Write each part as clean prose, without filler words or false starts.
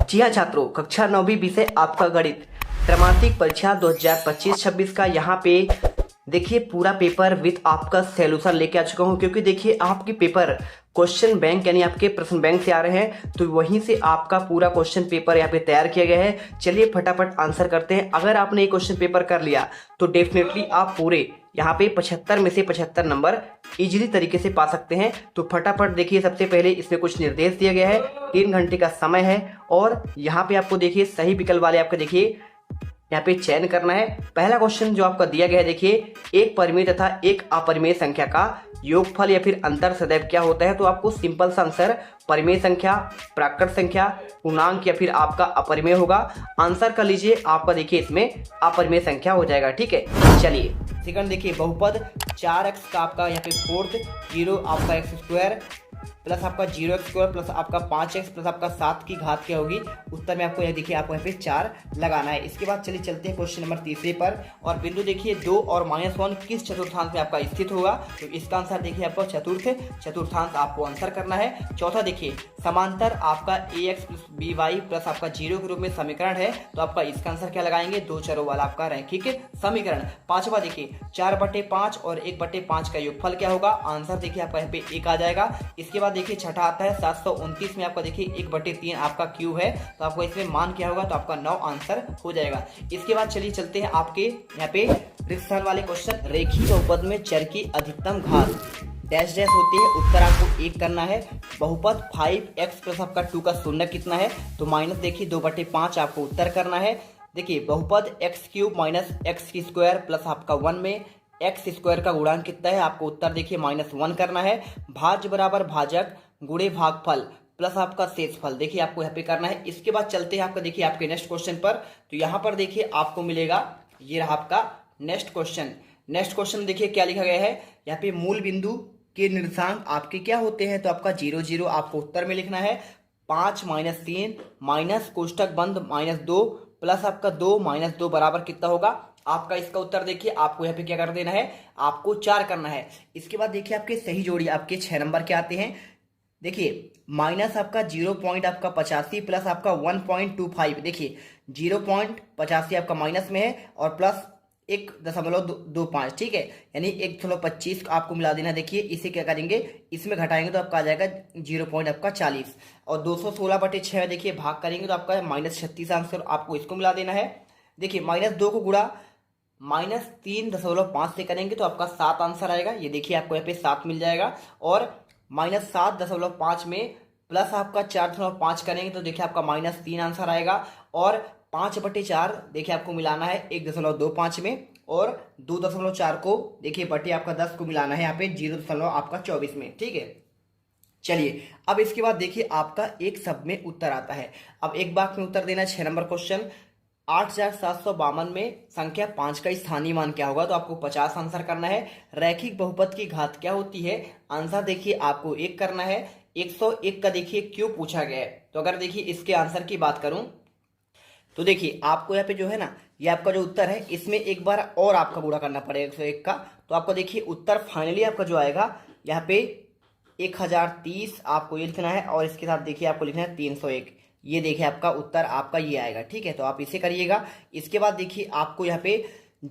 जी हाँ छात्रों, कक्षा 9वीं विषय आपका गणित त्रैमासिक परीक्षा 2025-26 का यहाँ पे देखिए पूरा पेपर विथ आपका सॉल्यूशन लेके आ चुका हूँ। क्योंकि देखिए आपके पेपर क्वेश्चन बैंक यानी आपके प्रश्न बैंक से आ रहे हैं, तो वहीं से आपका पूरा क्वेश्चन पेपर यहाँ पे तैयार किया गया है। चलिए फटाफट आंसर करते हैं। अगर आपने ये क्वेश्चन पेपर कर लिया तो डेफिनेटली आप पूरे यहाँ पे 75 में से 75 नंबर इजीली तरीके से पा सकते हैं। तो फटाफट देखिए, सबसे पहले इसमें कुछ निर्देश दिया गया है, 3 घंटे का समय है और यहाँ पे आपको देखिए सही विकल्प वाले आपके देखिए यहाँ पे चयन करना है। पहला क्वेश्चन जो आपका दिया गया है, देखिए एक परिमेय तथा एक अपरिमेय संख्या का योगफल या फिर अंतर सदैव क्या होता है। तो आपको सिंपल सा आंसर परिमेय संख्या, प्राकृत संख्या, पूर्णांक या फिर आपका अपरिमेय होगा। आंसर कर लीजिए, आपका देखिए इसमें अपरिमेय संख्या हो जाएगा। ठीक है, चलिए सेकंड देखिए बहुपद 4x का आपका यहाँ पे फोर्थ, 0 आपका एक्स स्क्वायर प्लस आपका 0x स्क्वायर प्लस आपका 5x प्लस आपका 7 की घात क्या होगी। उत्तर में आपको यह देखिए आपको यहाँ पे 4 लगाना है। इसके बाद चलिए चलते हैं क्वेश्चन नंबर तीसरे पर। और बिंदु देखिए 2 और -1 किस चतुर्थांश में आपका स्थित होगा। तो इसका आंसर देखिए आपको चतुर्थांश आपको आंसर करना है। चौथा देखिए समांतर आपका ax प्लस by प्लस आपका 0 के रूप में समीकरण है, तो आपका इसका आंसर क्या लगाएंगे, 2 चरों वाला आपका रैखिक समीकरण। पांचवा देखिए 4/5 और 1/5 का योगफल क्या होगा। आंसर देखिए आपका यहाँ पे 1 आ जाएगा। इसके बाद देखिए छठा आता है 729 में आपका देखिए 1/3 आपका क्यूब है, तो आपको इसमें मान क्या होगा, तो आपका 9 आंसर हो जाएगा। इसके बाद चलिए चलते हैं आपके यहाँ पे रिक्त स्थान वाले क्वेश्चन। रेखीय बहुपद में चर की अधिकतम घात डैश डैश होती है। उत्तर आपको 1 करना है। बहुपद 5x प्लस आपका 2 का शून्य कितना है, तो माइनस देखिए 2/5 आपको उत्तर करना है। देखिए बहुपद x³ minus x square plus आपका 1 में एक्स स्क्वायर का गुणांक कितना है, आपको उत्तर देखिए -1 करना है। भाज्य बराबर भाजक गुणे भागफल प्लस आपका शेषफल देखिए आपको यहाँ पे करना है। इसके बाद चलते हैं आपका देखिए आपके नेक्स्ट क्वेश्चन पर। तो यहाँ पर देखिए आपको मिलेगा, ये रहा आपका नेक्स्ट क्वेश्चन। नेक्स्ट क्वेश्चन देखिए क्या लिखा गया है, यहाँ पे मूल बिंदु के निर्देशांक आपके क्या होते हैं, तो आपका 0 0 आपको उत्तर में लिखना है। 5 - 3 माइनस कोष्टक बंद -2 प्लस आपका 2 - 2 बराबर कितना होगा। आपका इसका उत्तर देखिए आपको यहाँ पे क्या कर देना है, आपको 4 करना है। इसके बाद देखिए आपके सही जोड़ी आपके 6 नंबर के आते हैं। देखिए माइनस आपका 0.85 प्लस आपका 1.25 देखिए 0.85 आपका माइनस में है और प्लस 1.25 ठीक है, यानी 1.25 आपको मिला देना। देखिए इसे क्या करेंगे, इसमें घटाएंगे तो आपका आ जाएगा 0.40 और 216/6 देखिए भाग करेंगे तो आपका -36 आंसर आपको इसको मिला देना है। देखिए -2 को गुणा -3.5 से करेंगे तो आपका 7 आंसर आएगा। ये देखिए आपको यहाँ पे 7 मिल जाएगा। और -7.5 में प्लस आपका 4.5 करेंगे तो देखिए आपका -3 आंसर आएगा। और 5/4 देखिए आपको मिलाना है 1.25 में और 2.4 को देखिए बटे आपका 10 को मिलाना है यहाँ पे 0.24 में। ठीक है, चलिए अब इसके बाद देखिए आपका एक शब्द में उत्तर आता है। अब एक बार में उत्तर देना है। 6 नंबर क्वेश्चन 8752 में संख्या 5 का स्थानीय मान क्या होगा, तो आपको 50 आंसर करना है। रैखिक बहुपद की घात क्या होती है, आंसर देखिए आपको 1 करना है। 101 का देखिए क्यों पूछा गया है, तो अगर देखिए इसके आंसर की बात करूं तो देखिए आपको यहाँ पे जो है ना, ये आपका जो उत्तर है इसमें एक बार और आपका गुणा करना पड़ेगा 101 का। तो आपको देखिए उत्तर फाइनली आपका जो आएगा यहाँ पे 1030 आपको ये लिखना है और इसके साथ देखिए आपको लिखना है 301। ये देखिए आपका उत्तर आपका ये आएगा। ठीक है, तो आप इसे करिएगा। इसके बाद देखिए आपको यहाँ पे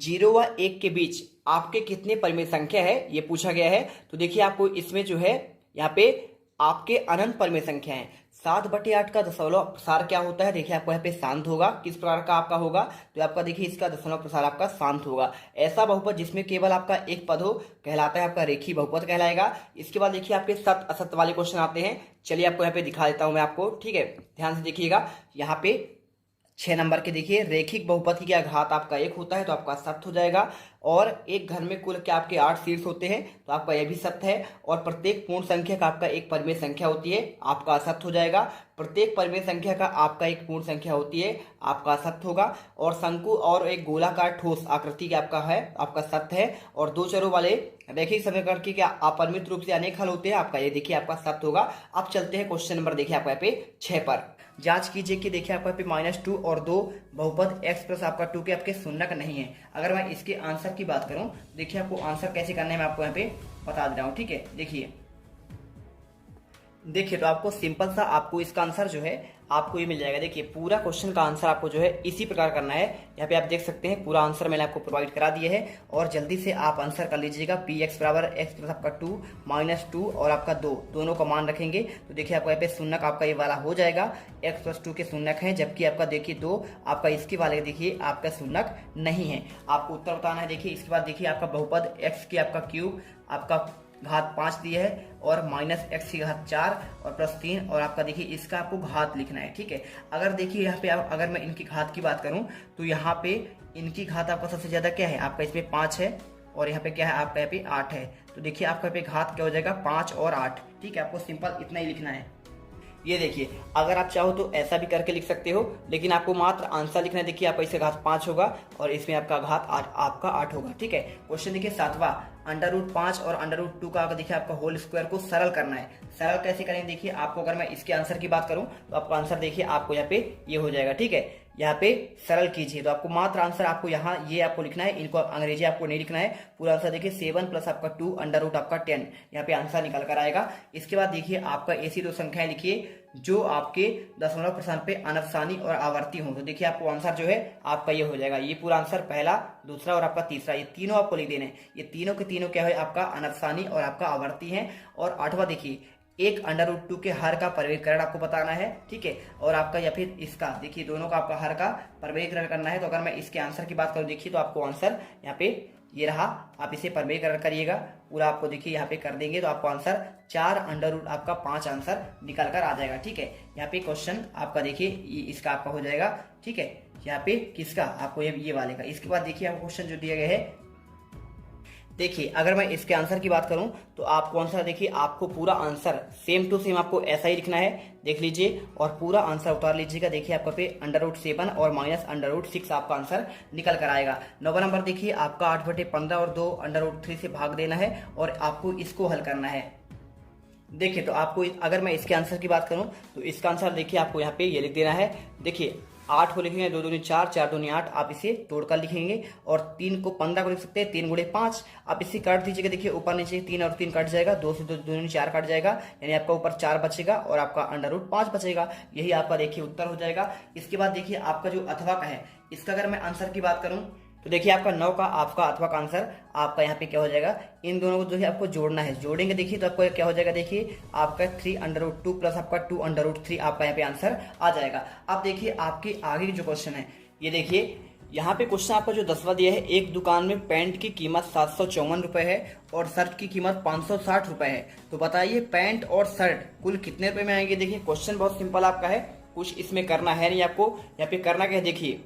0 व 1 के बीच आपके कितने परिमेय संख्या है ये पूछा गया है। तो देखिए आपको इसमें जो है यहाँ पे आपके अनंत परिमेय संख्या है। 7/8 का दशमलव प्रसार क्या होता है, देखिए आपको यहाँ पे शांत होगा। किस प्रकार का आपका होगा, तो आपका देखिए इसका दशमलव प्रसार आपका शांत होगा। ऐसा बहुपद जिसमें केवल आपका एक पद हो कहलाता है आपका रेखीय बहुपद कहलाएगा। इसके बाद देखिए आपके सत्य असत्य वाले क्वेश्चन आते हैं। चलिए आपको यहाँ पे दिखा देता हूँ मैं आपको। ठीक है, ध्यान से देखिएगा। यहाँ पे 6 नंबर के देखिए रेखिक बहुपद की क्या घात आपका 1 होता है, तो आपका सत्य हो जाएगा। और एक घर में कुल क्या आपके 8 शीर्ष होते हैं, तो आपका यह भी सत्य है। और प्रत्येक पूर्ण संख्या का आपका एक परिमेय संख्या होती है, आपका असत्य हो जाएगा। प्रत्येक परिमेय संख्या का आपका एक पूर्ण संख्या होती है, आपका असत्य होगा। और शंकु और एक गोलाकार ठोस आकृति का आपका है, आपका सत्य है। और 2 चरों वाले रैखिक समीकरण की क्या अपरिमित रूप से अनेक हल होते हैं, आपका ये देखिए आपका सत्य होगा। अब चलते हैं क्वेश्चन नंबर देखिए आपका यहाँ पे 6 पर। जांच कीजिए कि देखिए आपका पे -2 और 2 बहुपद x प्लस आपका 2 के आपके शून्य का नहीं है। अगर मैं इसके आंसर की बात करूं, देखिए आपको आंसर कैसे करना है मैं आपको यहाँ पे बता दे रहा हूं। ठीक है, देखिए तो आपको सिंपल सा आपको इसका आंसर जो है आपको ये मिल जाएगा। देखिए पूरा क्वेश्चन का आंसर आपको जो है इसी प्रकार करना है। यहाँ पे आप देख सकते हैं पूरा आंसर मैंने आपको प्रोवाइड करा दिया है और जल्दी से आप आंसर कर लीजिएगा। पी एक्स बराबर एक्स प्लस आपका 2 माइनस 2 और आपका 2 दोनों का मान रखेंगे तो देखिए आपका यहाँ पे शून्यक आपका ये वाला हो जाएगा। एक्स प्लस 2 के शून्यक हैं, जबकि आपका देखिए 2 आपका इसके वाले देखिए आपका शून्यक नहीं है। आपको उत्तर बताना है। देखिए इसके बाद देखिए आपका बहुपद एक्स की आपका क्यूब आपका घात 5 दिया है और माइनस एक्स की घात 4 और प्लस 3 और आपका देखिए इसका आपको घात लिखना है। ठीक है, अगर देखिए यहाँ पे अगर मैं इनकी घात की बात करूं तो यहाँ पे इनकी घात आपका सबसे ज्यादा क्या है, आपका इसमें 5 है और यहाँ पे क्या है, आपका यहाँ पे 8 है। तो देखिए आपका यहाँ पे घात क्या हो जाएगा, 5 और 8। ठीक है, आपको सिंपल इतना ही लिखना है। ये देखिए अगर आप चाहो तो ऐसा भी करके लिख सकते हो, लेकिन आपको मात्र आंसर लिखना है। देखिए आपका इससे घात 5 होगा और इसमें आपका घात आपका 8 होगा। ठीक है, क्वेश्चन देखिए 7वां, √5 और √2 का देखिए आपका होल स्क्वायर को सरल करना है। सरल कैसे करेंगे, देखिए आपको अगर मैं इसके आंसर की बात करूं तो आपका आंसर देखिए आपको यहाँ पे ये हो जाएगा। ठीक है, यहाँ पे सरल कीजिए तो आपको मात्र आंसर आपको यहाँ ये आपको लिखना है, इनको अंग्रेजी आपको नहीं लिखना है। पूरा आंसर देखिए 7 प्लस आपका 2 √ आपका 10 यहाँ पे आंसर निकल कर आएगा। इसके बाद देखिए आपका ऐसी दो संख्याएं लिखिए जो आपके दशमलव प्रस्थान पे अनफसानी और आवर्ती हो। तो देखिए आपको आंसर जो है आपका ये हो जाएगा। ये पूरा आंसर पहला, दूसरा और आपका तीसरा, ये तीनों आपको लिख देने। ये तीनों के तीनों क्या है, आपका अनफसानी और आपका आवर्ती है। और 8वां देखिए एक √2 के हर का परिवर्गीकरण आपको बताना है। ठीक है, और आपका या फिर इसका देखिए दोनों का आपका हर का परिवर्गीकरण करना है। तो अगर मैं इसके आंसर की बात करूं देखिए तो आपको आंसर यहाँ पे ये रहा, आप इसे परिवर्गीकरण करिएगा पूरा, आपको देखिए यहाँ पे कर देंगे तो आपको आंसर 4 आपका 5 आंसर निकल कर आ जाएगा। ठीक है, यहाँ पे क्वेश्चन आपका देखिए इसका आपका हो जाएगा। ठीक है, यहाँ पे किसका, आपको ये वाले का। इसके बाद देखिए आपको क्वेश्चन जो दिया गया है, देखिए अगर मैं इसके आंसर की बात करूं तो आपको आंसर देखिए आपको पूरा आंसर सेम टू सेम आपको ऐसा ही लिखना है। देख लीजिए और पूरा आंसर उतार लीजिएगा। देखिए आपका पे √7 और माइनस √6 आपका आंसर निकल कर आएगा। 9वां नंबर देखिए आपका 8/15 और 2 √3 से भाग देना है और आपको इसको हल करना है। देखिए तो आपको अगर मैं इसके आंसर की बात करूं तो इसका आंसर देखिए आपको यहाँ पे ये लिख देना है। देखिए 8 को लिखेंगे 2 दूनी 4, 4 दूनी 8, आप इसे तोड़कर लिखेंगे और 3 को 15 को लिख सकते हैं 3 × 5। आप इसे काट दीजिएगा। देखिए ऊपर नीचे 3 और 3 कट जाएगा, 2 से 2 दूनी 4 कट जाएगा, यानी आपका ऊपर 4 बचेगा और आपका √5 बचेगा। यही आपका देखिए उत्तर हो जाएगा। इसके बाद देखिए आपका जो अथवा का है, इसका अगर मैं आंसर की बात करूं तो देखिए आपका 9 का आपका अथवा का आंसर आपका यहाँ पे क्या हो जाएगा, इन दोनों को जो है आपको जोड़ना है। जोड़ेंगे देखिए तो आपको क्या हो जाएगा, देखिए आपका 3 √2 प्लस आपका 2 √3 आपका यहाँ पे आंसर आ जाएगा। अब देखिए आपके आगे जो क्वेश्चन है, ये देखिए यहाँ पे क्वेश्चन आपका जो 10वां दिया है, एक दुकान में पैंट की कीमत 754 रुपए है और शर्ट की कीमत 560 रुपए है। तो बताइए पैंट और शर्ट कुल कितने रुपए में आएंगे। देखिए क्वेश्चन बहुत सिंपल आपका है, कुछ इसमें करना है नहीं आपको। यहाँ पे करना क्या है, देखिए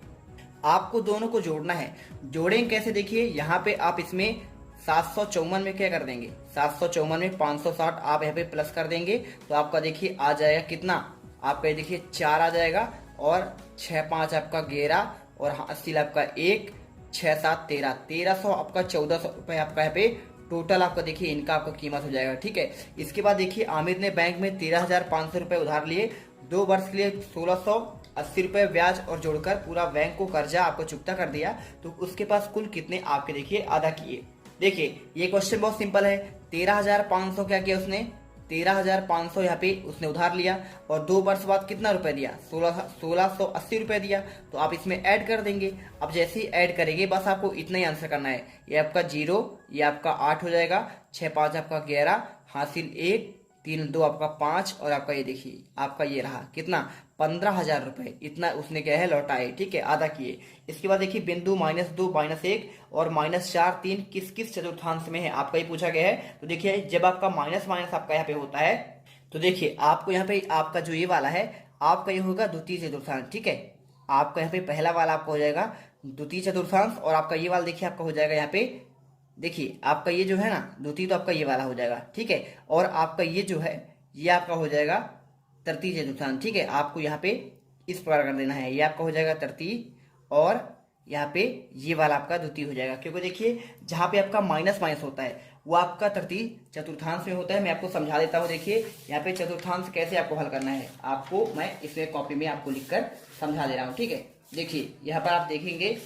आपको दोनों को जोड़ना है। जोड़ेंगे कैसे, देखिए यहाँ पे आप इसमें 754 में क्या कर देंगे, 754 में 560 आप यहाँ पे प्लस कर देंगे तो आपका देखिए आ जाएगा कितना, आपका देखिए 4 आ जाएगा और 6 5 आपका 11 और 80 आपका 1 6 7 13 1300 आपका 1400 रुपए आपका यहाँ पे टोटल आपका देखिए इनका आपका कीमत हो जाएगा। ठीक है, इसके बाद देखिए आमिर ने बैंक में 13,500 रुपए उधार लिए, 2 वर्ष के लिए 1680 रुपए ब्याज और जोड़कर पूरा बैंक को कर्जा आपको चुकता कर दिया, तो उसके पास कुल कितने आपके देखिए अदा किए। देखिए ये क्वेश्चन बहुत सिंपल है। 13,500 क्या किया उसने, 13,500 यहाँ पे उसने उधार लिया और 2 वर्ष बाद कितना रुपए दिया, 1680 रुपए दिया। तो आप इसमें ऐड कर देंगे। अब जैसे ही ऐड करेंगे बस आपको इतना ही आंसर करना है। ये आपका 0, ये आपका 8 हो जाएगा, 6 5 आपका 11, हासिल 1, 3 2 आपका 5 और आपका ये देखिए आपका ये रहा कितना, 15,000 रुपए। इतना उसने क्या है लौटाए। ठीक है, आधा किए। इसके बाद देखिए बिंदु -2 -1 और -4 3 किस किस चतुर्थांश में है, आपका ही पूछा गया है। तो देखिए जब आपका माइनस माइनस आपका यहाँ पे होता है तो देखिए आपको यहाँ पे आपका जो ये वाला है आपका ये होगा द्वितीय चतुर्थांश। ठीक है, आपका यहाँ पे पहला वाला आपका हो जाएगा द्वितीय चतुर्थांश और आपका ये वाला देखिए आपका हो जाएगा यहाँ पे, देखिए आपका ये जो है ना द्वितीय, तो आपका ये वाला हो जाएगा। ठीक है, और आपका ये जो है ये आपका हो जाएगा तृतीय चतुर्थांश। ठीक है, आपको यहाँ पे इस प्रकार कर देना है, ये आपका हो जाएगा तृतीय और यहाँ पे ये वाला आपका द्वितीय हो जाएगा। क्योंकि देखिए जहाँ पे आपका माइनस माइनस होता है वो आपका तृतीय चतुर्थांश में होता है। मैं आपको समझा देता हूँ। देखिए यहाँ पे चतुर्थांश कैसे आपको हल करना है, आपको मैं इसमें कॉपी में आपको लिखकर समझा दे रहा हूँ। ठीक है, देखिए यहाँ पर आप देखेंगे,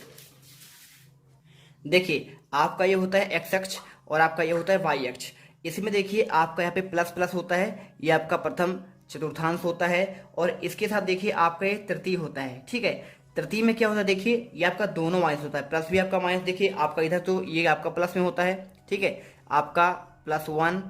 देखिए आपका ये होता है एक्स अक्ष और आपका ये होता है वाई अक्ष। इसमें देखिए आपका यहाँ पे प्लस प्लस होता है, ये आपका प्रथम चतुर्थांश होता है और इसके साथ देखिए आपका ये तृतीय होता है। ठीक है, तृतीय में क्या होता है देखिए, ये आपका दोनों माइनस होता है, प्लस भी आपका माइनस देखिए आपका इधर तो ये आपका प्लस में होता है। ठीक है, आपका +1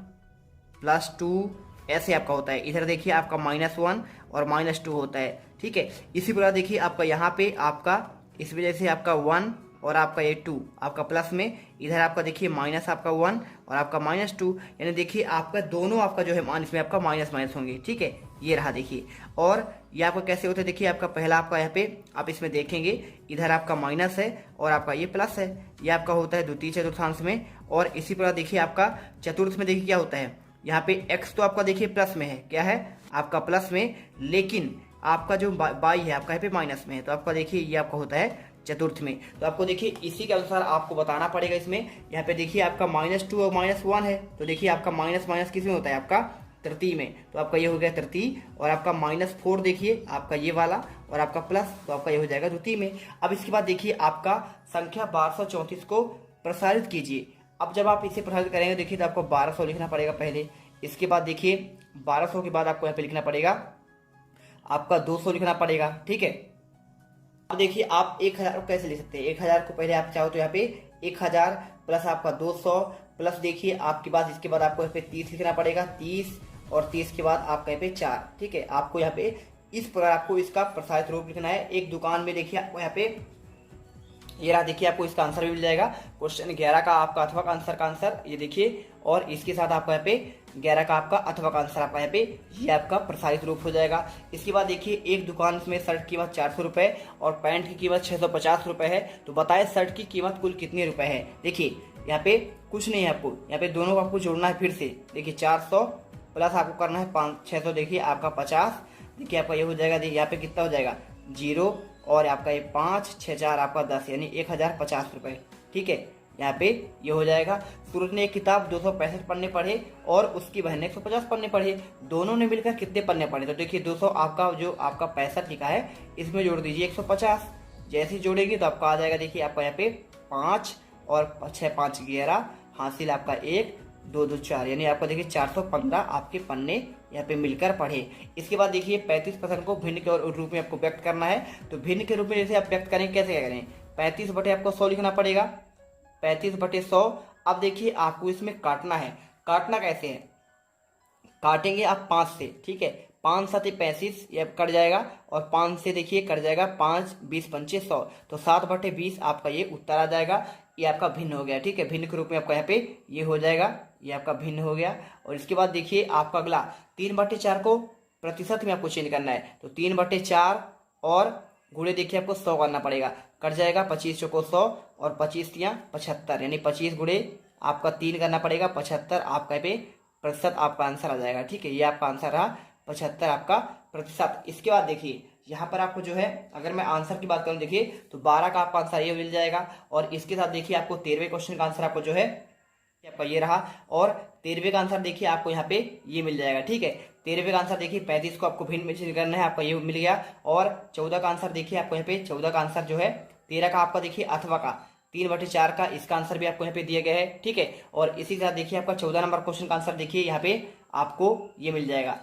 +2 ऐसे आपका होता है। इधर देखिए आपका -1 और -2 होता है। ठीक है, इसी प्रकार देखिए आपका यहाँ पे आपका इस वजह से आपका 1 और आपका ये 2 आपका प्लस में, इधर आपका देखिए माइनस आपका 1 और आपका -2, यानी देखिए आपका दोनों आपका जो है मान इसमें आपका माइनस माइनस होंगे। ठीक है, ये रहा देखिए। और ये आपका कैसे होता है देखिए, आपका पहला आपका यहाँ पे आप इसमें देखेंगे इधर आपका माइनस है और आपका ये प्लस है, ये आपका होता है द्वितीय चतुर्थांश में। और इसी प्रकार देखिए आपका चतुर्थ में देखिए क्या होता है, यहाँ पे x तो आपका देखिए प्लस में है, क्या है आपका प्लस में, लेकिन आपका जो y है आपका यहाँ पे माइनस में है, तो आपका देखिए ये आपका होता है चतुर्थ में। तो आपको देखिए इसी के अनुसार आपको बताना पड़ेगा। इसमें यहाँ पे देखिए आपका -2 और -1 है, तो देखिए आपका माइनस माइनस किस में होता है, आपका तृतीय में, तो आपका ये हो गया तृतीय। और आपका -4 देखिए आपका ये वाला और आपका प्लस, तो आपका ये हो जाएगा द्वितीय में। अब इसके बाद देखिए आपका संख्या 1234 को प्रसारित कीजिए। अब जब आप इसे प्रसारित करेंगे देखिए तो आपको 1200 लिखना पड़ेगा पहले। इसके बाद देखिए 1200 के बाद आपको यहाँ पे लिखना पड़ेगा आपका 200 लिखना पड़ेगा। ठीक है, अब देखिए आप 1000 को कैसे लिख सकते हैं, 1000 को पहले आप चाहो तो यहाँ पे 1000 प्लस आपका 200 प्लस देखिए आपके पास इसके बाद आपको यहाँ पे 30 लिखना पड़ेगा, 30 और 30 के बाद आपका यहाँ पे 4। ठीक है, आपको यहाँ पे इस प्रकार आपको इसका प्रसारित रूप लिखना है। एक दुकान में देखिए आपको यहाँ पे ये रहा, देखिए आपको इसका आंसर भी मिल जाएगा। क्वेश्चन 11 का आपका अथवा का आंसर ये देखिए, और इसके साथ आपका यहाँ पे 11 का आपका अथवा का आंसर आपका यहाँ पे ये आपका प्रसारित रूप हो जाएगा। इसके बाद देखिए एक दुकान में शर्ट की कीमत 400 रुपए और पैंट की कीमत 650 रुपए है, तो बताए शर्ट की कीमत कुल कितने रुपए है। देखिए यहाँ पे कुछ नहीं है, आपको यहाँ पे दोनों को आपको जोड़ना है फिर से। देखिए 400 प्लस आपको करना है 600, देखिए आपका 50, देखिए आपका ये हो जाएगा। देखिए यहाँ पे कितना हो जाएगा 0 और आपका ये 5 6 4 आपका 10, यानी 1050 रुपए। ठीक है, यहाँ पे ये हो जाएगा। सूरज ने एक किताब 265 पन्ने पढ़े और उसकी बहन ने 150 पन्ने पढ़े, दोनों ने मिलकर कितने पन्ने पढ़े। तो देखिए 200 आपका जो आपका 65 लिखा है इसमें जोड़ दीजिए 150, जैसे ही जोड़ेगी तो आपका आ जाएगा। देखिए आपका यहाँ पे 5 और 6 5 11, हासिल आपका 1 2 2 4, यानी आपका देखिए 415 आपके पन्ने यहाँ पे मिलकर पढ़े। इसके बाद देखिए 35% को भिन्न के रूप में आपको व्यक्त करना है, तो भिन्न के रूप में जैसे आप व्यक्त करें कैसे करें, 35 बटे आपको 100 लिखना पड़ेगा, 35 बटे 100। अब देखिए आपको इसमें काटना है, काटना कैसे है, काटेंगे आप 5 से। ठीक है, 5 7 35 ये कट जाएगा और 5 से देखिए कट जाएगा 5 20 पंचे 100, तो 7 बटे 20 आपका ये उत्तर आ जाएगा। ये आपका भिन्न हो गया। ठीक है, भिन्न के रूप में आपका यहाँ पे ये हो जाएगा, ये आपका भिन्न हो गया। और इसके बाद देखिए आपका अगला 3 बटे 4 को प्रतिशत में आपको चेंज करना है, तो 3 बटे 4 और गुणे देखिए आपको 100 करना पड़ेगा, कट जाएगा 25 चौको 100 और 25 तियां 75, यानी 25 गुणे आपका 3 करना पड़ेगा 75, आपका यहाँ पे प्रतिशत आपका आंसर आ जाएगा। ठीक है, ये आपका आंसर रहा 75 आपका प्रतिशत। इसके बाद देखिए यहाँ पर आपको जो है, अगर मैं आंसर की बात करूँ देखिए तो 12 का आपका आंसर ये मिल जाएगा। और इसके साथ देखिए आपको 13वें क्वेश्चन का आंसर आपको जो है आपका ये रहा, और 13वें का आंसर देखिए आपको यहाँ पे ये मिल जाएगा। ठीक है, 13वें का आंसर देखिए 35 को आपको भिन्न में चेंज करना है, आपका ये मिल गया। और 14 का आंसर देखिए आपको यहाँ पे 14 का आंसर जो है 13 का आपका देखिए अथवा का 3 बटे 4 का, इसका आंसर भी आपको यहाँ पे दिया गया है। ठीक है, और इसी के साथ देखिए आपका 14 नंबर क्वेश्चन का आंसर देखिए यहाँ पे आपको ये मिल जाएगा।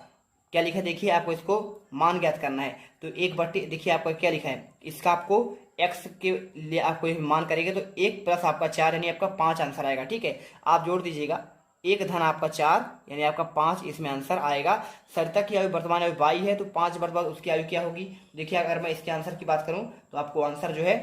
क्या लिखा है देखिए, आपको इसको मान ज्ञात करना है, तो 1 बटे देखिए आपका क्या लिखा है, इसका आपको x के लिए आपको मान करेंगे तो 1 प्लस आपका 4 यानी आपका 5 आंसर आएगा। ठीक है, आप जोड़ दीजिएगा 1 धन आपका 4 यानी आपका 5 इसमें आंसर आएगा। सरिता की आयु वर्तमान आयु 22 है, तो 5 वर्ष बाद उसकी आयु क्या होगी। देखिए अगर मैं इसके आंसर की बात करूं तो आपको आंसर जो है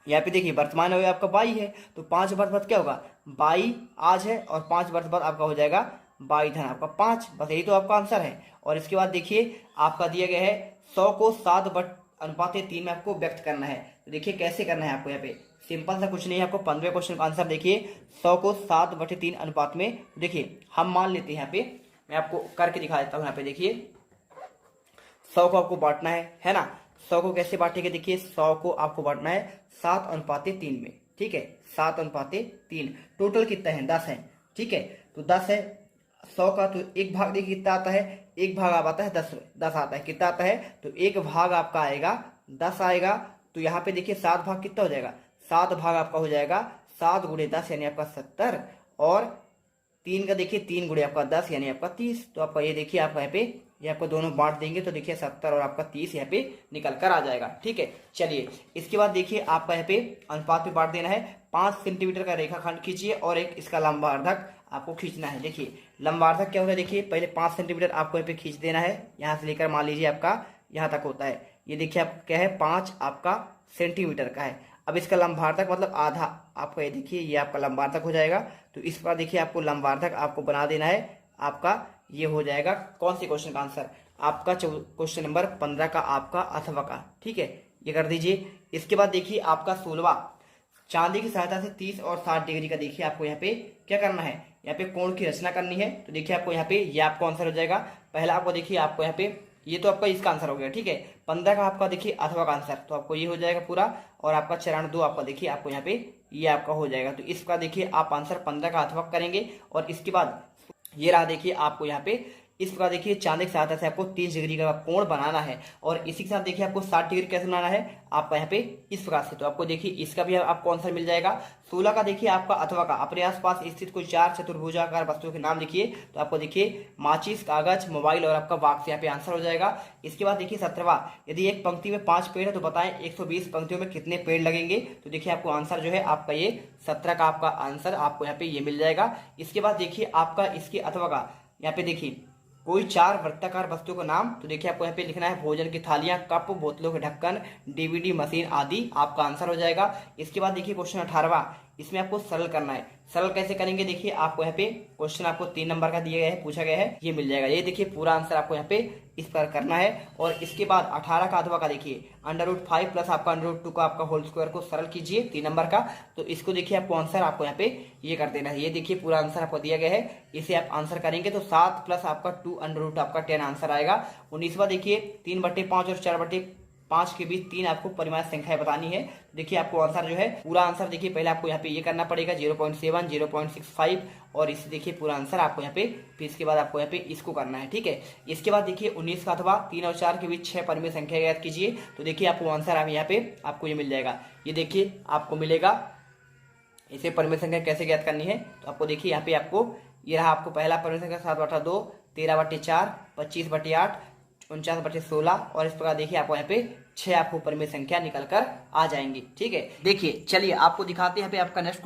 यहाँ पे देखिए वर्तमान आयु आपका 22 है, तो 5 वर्ष बाद क्या होगा, 22 आज है और 5 वर्ष बाद आपका हो जाएगा 22 धन आपका 5, बस यही तो आपका आंसर है। और इसके बाद देखिए आपका दिया गया है 100 को 7/3 में आपको व्यक्त करना है, तो देखिए कैसे करना है आपको। यहाँ पे सिंपल सा कुछ नहीं है, आपको 15वें क्वेश्चन का आंसर देखिए 100 को 7/3 अनुपात में, देखिए हम मान लेते हैं यहाँ पे, मैं आपको करके दिखा देता हूँ। यहाँ पे देखिए 100 को आपको बांटना है ना, 100 को कैसे बांटेंगे, देखिए 100 को आपको बांटना है 7/3 में। ठीक है, 7/3, टोटल कितना है 10 है। ठीक है, तो 10 है 100 का, तो एक भाग देखिए कितना आता है, एक भाग आप आता है 10 आता है, कितना आता है, तो एक भाग आपका आएगा 10 आएगा। तो यहाँ पे देखिए 7 भाग कितना हो जाएगा, 7 भाग आपका हो जाएगा 7 गुणे 10 यानी आपका 70, और 3 का देखिए 3 गुणे आपका 10 यानी आपका 30। तो आपका ये देखिए आपका यहाँ पे ये आपको दोनों बांट देंगे तो देखिए 70 और आपका 30 यहाँ पे निकल कर आ जाएगा। ठीक है, चलिए इसके बाद देखिए आपका यहाँ पे अनुपात में बांट देना है। 5 सेंटीमीटर का रेखाखंड खींचिए और एक इसका लंबार्धक आपको खींचना है। देखिए लंबार्धक क्या होता है, देखिए पहले 5 सेंटीमीटर आपको यहाँ पे खींच देना है, यहाँ से लेकर मान लीजिए आपका यहाँ तक होता है। ये देखिए आप क्या है 5 आपका सेंटीमीटर का है। अब इसका लंबार्धक मतलब आधा आपका ये देखिए ये आपका लंबार्धक हो जाएगा। तो इस पर देखिए आपको लंबार्धक आपको बना देना है। आपका ये हो जाएगा कौन से क्वेश्चन का आंसर, आपका क्वेश्चन नंबर 15 का आपका अथवा का। ठीक है, ये कर दीजिए। इसके बाद देखिए आपका 16वां, चांदी की सहायता से 30 और 60 डिग्री का देखिए आपको यहाँ पे क्या करना है, यहाँ पे कोण की रचना करनी है। तो देखिए आपको यहाँ पे ये आपको आंसर हो जाएगा। पहला आपको देखिए आपको यहाँ पे ये तो आपका इसका आंसर हो गया। ठीक है, 15 का आपका देखिए अथवा का आंसर, तो आपको ये हो जाएगा पूरा। और आपका चरण 2 आपका देखिए आपको यहाँ पे ये आपका हो जाएगा। तो इसका देखिए आप आंसर 15 का अथवा करेंगे। और इसके बाद ये रहा देखिए आपको यहाँ पे इस प्रकार देखिए चांदी की सहायता से आपको 30 डिग्री का कोण बनाना है। और इसी के साथ देखिए आपको 60 डिग्री कैसे बनाना है आपका यहाँ पे इस प्रकार से। तो आपको देखिए इसका भी आपको आंसर मिल जाएगा। 16 का देखिए आपका अथवा का, अपने आसपास स्थित कोई 4 चतुर्भुजाकार वस्तुओं के नाम लिखिए। तो आपको देखिए माचिस, कागज, मोबाइल और आपका वाक्य यहाँ पे आंसर हो जाएगा। इसके बाद देखिए 17वां, यदि एक पंक्ति में 5 पेड़ है तो बताएं 120 पंक्तियों में कितने पेड़ लगेंगे। तो देखिए आपको आंसर जो है आपका ये 17 का आपका आंसर आपको यहाँ पे ये मिल जाएगा। इसके बाद देखिए आपका इसके अथवा का यहाँ पे देखिए कोई 4 वृत्ताकार वस्तुओं का नाम। तो देखिए आपको यहाँ पे लिखना है भोजन की थालियां, कप, बोतलों के ढक्कन, डीवीडी मशीन आदि आपका आंसर हो जाएगा। इसके बाद देखिए क्वेश्चन 18वां, इसमें आपको सरल करना है। सरल कैसे करेंगे, देखिए आपको यहाँ पे क्वेश्चन आपको 3 नंबर का दिया गया है, पूछा गया है, ये मिल जाएगा। ये देखिए पूरा आंसर आपको यहाँ पे इस पर करना है। और इसके बाद 18 का अथवा का देखिए √5 प्लस आपका √2 का आपका होल स्क्वायर को सरल कीजिए 3 नंबर का। तो इसको देखिए आपको आंसर आपको यहाँ पे ये कर देना है। ये देखिए पूरा आंसर आपको दिया गया है, इसे आप आंसर करेंगे तो 7 प्लस आपका 2 √2 आपका 10 आंसर आएगा। 19वां देखिए 3/5 और 4/5 के बीच 3 आपको परिमाण संख्याएं बतानी है। देखिए आपको आंसर जो है पूरा आंसर देखिए पहले आपको यहाँ पे ये करना पड़ेगा 0.7, 0.65 और इसे देखिए पूरा आंसर आपको यहाँ पे, फिर इसके बाद आपको यहाँ पे इसको करना है। ठीक है, इसके बाद देखिए 19 का अथवा 3 और 4 के बीच 6 परिमेय संख्या ज्ञात कीजिए। तो देखिए आपको आंसर आप यहाँ पे आपको ये मिल जाएगा। ये देखिए आपको मिलेगा, इसे परिमेय संख्या कैसे ज्ञात करनी है। तो आपको देखिए यहाँ पे आपको ये रहा आपको पहला परिमेय संख्या 7/2, 13/4, 25/8, 49/16 और इस प्रकार देखिए आपको यहाँ पे 6 आपको परिमेय संख्या निकल कर आ जाएंगी। ठीक है, देखिए चलिए आपको दिखाते हैं यहाँ पे आपका नेक्स्ट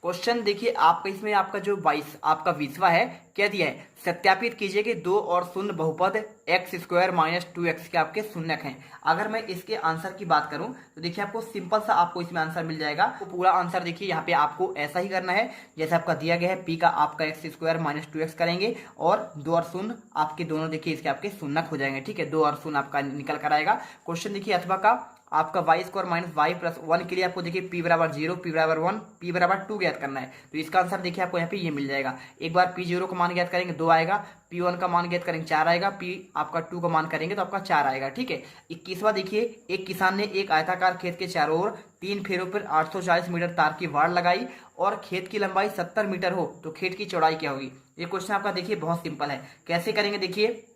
क्वेश्चन देखिए आपका इसमें आपका जो 22 आपका 20वां है, क्या दिया है, सत्यापित कीजिए कि 2 और शून्य बहुपद x² - 2x के आपके शून्यक हैं। अगर मैं इसके आंसर की बात करूं तो देखिए आपको सिंपल सा आपको इसमें आंसर मिल जाएगा। तो पूरा आंसर देखिए यहाँ पे आपको ऐसा ही करना है जैसे आपका दिया गया है। p का आपका x² - 2x करेंगे और 2 और शून्य आपके दोनों देखिए इसके आपके शून्यक हो जाएंगे। ठीक है, 2 और शून्य आपका निकल कर आएगा। क्वेश्चन देखिए अथवा का आपका y² - y + 1 के लिए आपको देखिए p = 0, p = 1, p = 2 ज्ञात करना है। तो इसका आंसर देखिए आपको यहाँ पे ये मिल जाएगा। एक बार p0 का मान ज्ञात करेंगे 2 आएगा, p1 का मान ज्ञात करेंगे 4 आएगा, p आपका 2 का मान करेंगे तो आपका 4 आएगा। ठीक है, 21वां देखिए एक किसान ने एक आयताकार खेत के चारों ओर 3 फेरों पर 840 मीटर तार की वाड़ लगाई और खेत की लंबाई 70 मीटर हो तो खेत की चौड़ाई क्या होगी। ये क्वेश्चन आपका देखिए बहुत सिंपल है, कैसे करेंगे देखिए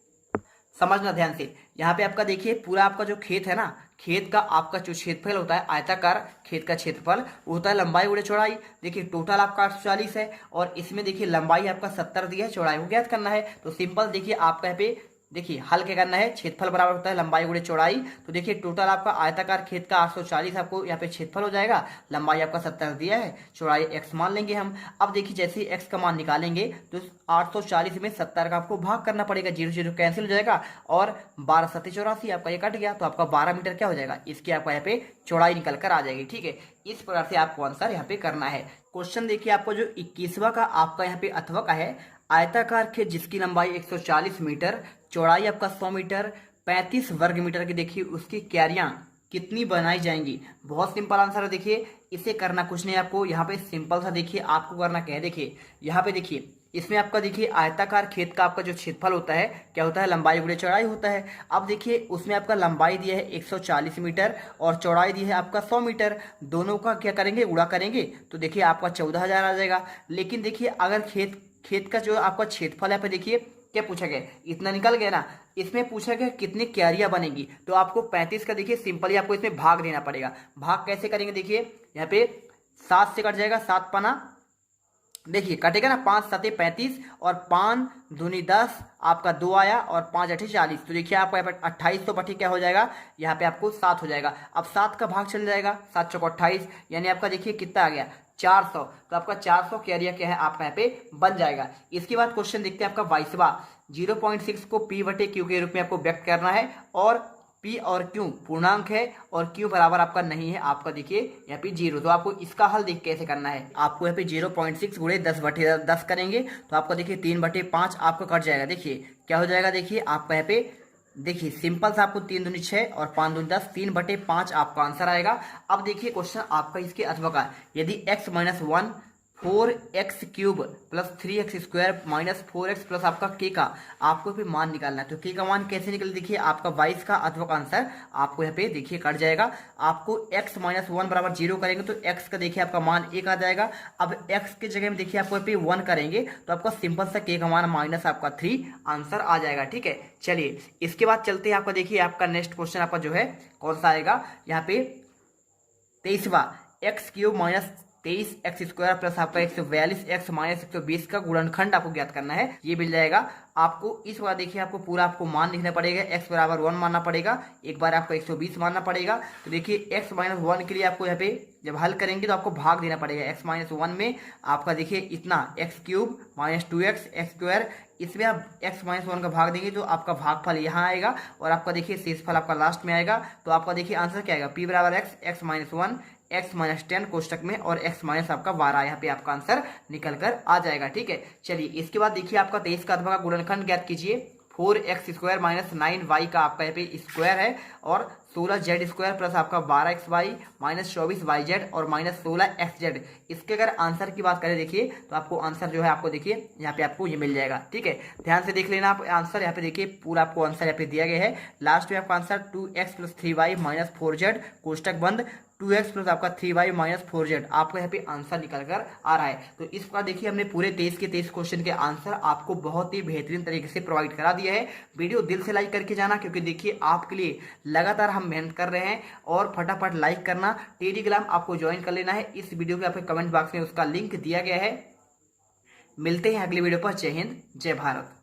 समझना ध्यान से। यहाँ पे आपका देखिए पूरा आपका जो खेत है ना, खेत का आपका जो क्षेत्रफल होता है, आयताकार खेत का क्षेत्रफल होता है लंबाई गुणे चौड़ाई। देखिए टोटल आपका 840 है और इसमें देखिए लंबाई आपका 70 दिया है, चौड़ाई को ज्ञात करना है। तो सिंपल देखिए आपका यहाँ पे देखिए हल क्या करना है, क्षेत्रफल बराबर होता है लंबाई गुणे चौड़ाई। तो देखिए टोटल आपका आयताकार खेत का 840 आपको यहाँ पे क्षेत्रफल हो जाएगा, लंबाई आपका 70 दिया है, चौड़ाई x मान लेंगे हम। अब देखिए जैसे ही x का मान निकालेंगे तो 840 में 70 का आपको भाग करना पड़ेगा, 0 0 कैंसिल हो जाएगा और 12 7 84 आपका ये कट गया तो आपका 12 मीटर क्या हो जाएगा, इसकी आपका यहाँ पे चौड़ाई निकल कर आ जाएगी। ठीक है, इस प्रकार से आपको आंसर यहाँ पे करना है। क्वेश्चन देखिए आपको जो 21वां का आपका यहाँ पे अथवा का है, आयताकार खेत जिसकी लंबाई 140 मीटर, चौड़ाई आपका 100 मीटर, 35 वर्ग मीटर की देखिए उसकी क्यारियां कितनी बनाई जाएंगी। बहुत सिंपल आंसर है, देखिए इसे करना कुछ नहीं आपको, यहाँ पे सिंपल सा देखिए आपको करना क्या है, देखिए यहाँ पे देखिए इसमें आपका देखिए आयताकार खेत का आपका जो क्षेत्रफल होता है क्या होता है, लंबाई गुणे चौड़ाई होता है। अब देखिए उसमें आपका लंबाई दिया है 140 मीटर और चौड़ाई दी है आपका 100 मीटर, दोनों का क्या करेंगे, गुणा करेंगे तो देखिए आपका 14,000 आ जाएगा। लेकिन देखिए अगर खेत का जो आपका क्षेत्रफल है, पे देखिए क्या पूछा गया, इतना निकल गया ना, इसमें पूछा गया कितनी क्यारियां बनेगी। तो आपको 35 का देखिए सिंपली आपको इसमें भाग देना पड़ेगा। भाग कैसे करेंगे, देखिए यहाँ पे 7 से कट जाएगा, 7 पाना देखिए कटेगा ना, 5 सते 35 और 5 दूनी 10, आपका 2 आया और 5 अठे 40। तो देखिए आपका यहाँ पे 28 तो बटे क्या हो जाएगा, यहाँ पे आपको 7 हो जाएगा। अब 7 का भाग चल जाएगा, 7 चौको 28, यानी आपका देखिए कितना आ गया 400। तो आपका 400 का एरिया क्या है आपका यहाँ पे बन जाएगा। इसके बाद क्वेश्चन देखते हैं आपका 22वां। 0.6 को P बटे Q के रूप में आपको व्यक्त करना है और P और Q पूर्णांक है और Q बराबर आपका नहीं है, आपका देखिए यहाँ पे 0। तो आपको इसका हल देख कैसे करना है, आपको यहाँ पे 0.6 गुणे 10 बटे 10 करेंगे तो आपका देखिए 3 बटे 5 आपका कट जाएगा। देखिए क्या हो जाएगा, देखिए आपका यहाँ पे देखिए सिंपल सा आपको 3 दूनी 6 और 5 दूनी 10, 3 बटे 5 आपका आंसर आएगा। अब देखिए क्वेश्चन आपका इसके अथवा का, यदि x minus 1 4x cube plus 3x square minus 4x plus आपका k का आपको पे मान निकालना है। तो k का मान कैसे निकले, देखिए आपका 22 का अथवा का आंसर आपको यहाँ पे देखिए कट जाएगा। आपको x माइनस 1 बराबर 0 करेंगे तो x का देखिए आपका मान 1 आ जाएगा। अब x के जगह में देखिए आपको यहाँ पे 1 करेंगे तो आपका सिंपल सा k का मान माइनस आपका 3 आंसर आ जाएगा। ठीक है, चलिए इसके बाद चलते हैं, आपका देखिए आपका नेक्स्ट क्वेश्चन आपका जो है कौन सा आएगा, यहाँ पे 23वां। X cube minus 23x square plus आपका 142x माइनस 120 का गुणनखंड आपको ज्ञात करना है, ये मिल जाएगा आपको। इस बार देखिए आपको पूरा आपको मान लिखना पड़ेगा, x बराबर 1 मानना पड़ेगा, एक बार आपको 120 मानना पड़ेगा। तो देखिए x माइनस 1 के लिए आपको यहाँ पे जब हल करेंगे तो आपको भाग देना पड़ेगा। x माइनस 1 में आपका देखिए इतना x cube minus 2x x square, इसमें आप x माइनस 1 का भाग देंगे तो आपका भागफल यहाँ आएगा और आपका देखिए शेषफल आपका लास्ट में आएगा। तो आपका देखिए आंसर क्या आएगा, p बराबर x माइनस 1 x माइनस 10 कोष्टक में और x माइनस आपका 12, यहाँ पे आपका आंसर निकल कर आ जाएगा। ठीक है, चलिए इसके बाद देखिए आपका 23 का अथवा का गुणनखंड ज्ञात कीजिए। 4x स्क्वायर माइनस 9y का आपका यहाँ पे स्क्वायर है और 16z स्क्वायर प्लस आपका 12xy माइनस 24yz और माइनस 16xz। इसके अगर आंसर की बात करें देखिए तो आपको आंसर जो है आपको देखिए यहाँ पे आपको ये मिल जाएगा। ठीक है, ध्यान से देख लेना आप आंसर, यहाँ पे देखिए पूरा आपको आंसर यहाँ पे दिया गया है। लास्ट में आपका answer 2x plus 3y minus 4z कोष्टक बंद 2x प्लस आपका 3y माइनस 4z आपको यहाँ पे आंसर निकल कर आ रहा है। तो इस प्रकार देखिए हमने पूरे 23 के 23 क्वेश्चन के आंसर आपको बहुत ही बेहतरीन तरीके से प्रोवाइड करा दिया है। वीडियो दिल से लाइक करके जाना, क्योंकि देखिए आपके लिए लगातार हम मेहनत कर रहे हैं और फटाफट लाइक करना। टेलीग्राम आपको ज्वाइन कर लेना है, इस वीडियो के आपके कमेंट बॉक्स में उसका लिंक दिया गया है। मिलते हैं अगली वीडियो पर। जय हिंद, जय भारत।